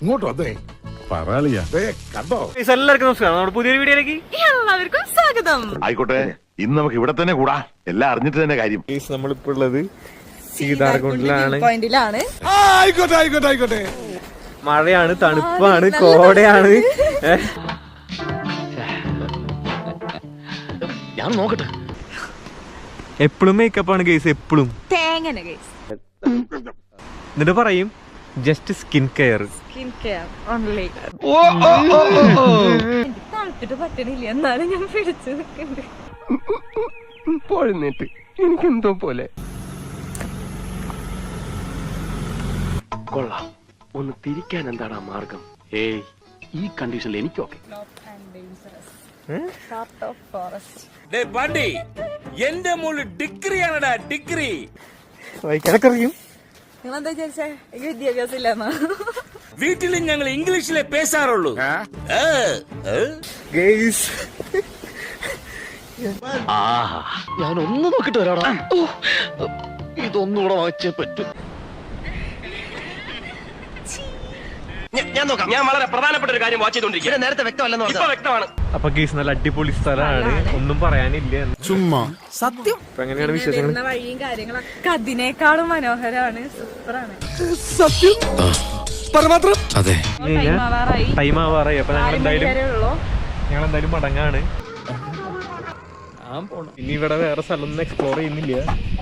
ഇങ്ങോട്ട് വന്നേ കണ്ടോ. എല്ലാവർക്കും നമസ്കാരം. നമ്മുടെ പുതിയൊരു വീഡിയോയിലേക്ക് എല്ലാവർക്കും സ്വാഗതം. ആയിക്കോട്ടെ, ഇന്ന് നമുക്ക് ഇവിടെ തന്നെ കൂടാ. എല്ലാം അറിഞ്ഞിട്ട് തന്നെ കാര്യം. നമ്മളിപ്പോ ഉള്ളത് സീതാർകുണ്ടിലാണ്. പോയിന്റിലാണ്. ആയിക്കോട്ടെ ആയിക്കോട്ടെ ആയിക്കോട്ടെ. മഴയാണ്, തണുപ്പാണ്, കോടയാണ്. ഞാൻ നോക്കട്ടെ. എപ്പോഴും മേക്കപ്പാണ് കേസ്, എപ്പോഴും. തേങ്ങനെ ഗയ്സ്. എന്നിട്ട് പറയും just skin care. Skin care only. തണുത്തിട്ട് പറ്റണില്ല, എന്നാലും ഞാൻ പിടിച്ചു നിൽക്കുന്നുണ്ട്. പോഴുന്നിട്ട് എനിക്കെന്തോ പോലെ. കൊള്ളാം, ഒന്ന് തിരിക്കാൻ എന്താണ് ആ മാർഗം? ഏയ്, ഈ കണ്ടീഷനിൽ എനിക്കൊക്കെ. എന്റെ മോള് ഡിഗ്രിയാണടാ, ഡിഗ്രി. വായിക്കാനൊക്കെ അറിയും. നിങ്ങളെന്താ വിചാരിച്ചേ? എനിക്ക് വിദ്യാഭ്യാസം ഇല്ലെന്നാ? വീട്ടിൽ ഞങ്ങൾ ഇംഗ്ലീഷിലെ പേശാറുള്ളൂ. ഗയ്സ്, ഞാൻ ഒന്ന് നോക്കിട്ട് വരാടാ. ഇതൊന്നുകൂടെ വായിച്ചേ പറ്റൂ. ഞാൻ നോക്കാം. ഞാൻ വളരെ പ്രധാനപ്പെട്ട ഒരു കാര്യം വാച്ച് ചെയ്തോണ്ടിരിക്കുക. നേരത്തെ വ്യക്തമല്ലെന്ന് പറഞ്ഞാൽ വ്യക്തമാണ്. അപ്പൊ ഗയ്സ്, നല്ല അടിപൊളി സ്ഥലമാണ്, ഒന്നും പറയാനില്ല. ചുമ്മാ സത്യം. അപ്പൊ എങ്ങനെയാണ് വിശേഷങ്ങൾ? വരുന്ന വഴിയും കാര്യങ്ങളൊക്കെ അതിനേക്കാളും മനോഹരമാണ്, സൂപ്പറാണ്. സത്യം പരമാത്രം. അതെ, ടൈം ആവാറായി. അപ്പൊ ഞങ്ങൾ എന്തായാലും മടങ്ങാണ്. ഇനി ഇവിടെ വേറെ സ്ഥലം ഒന്നും എക്സ്പ്ലോർ ചെയ്യുന്നില്ല,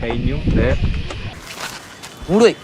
കഴിഞ്ഞു. മൂടുപോയി.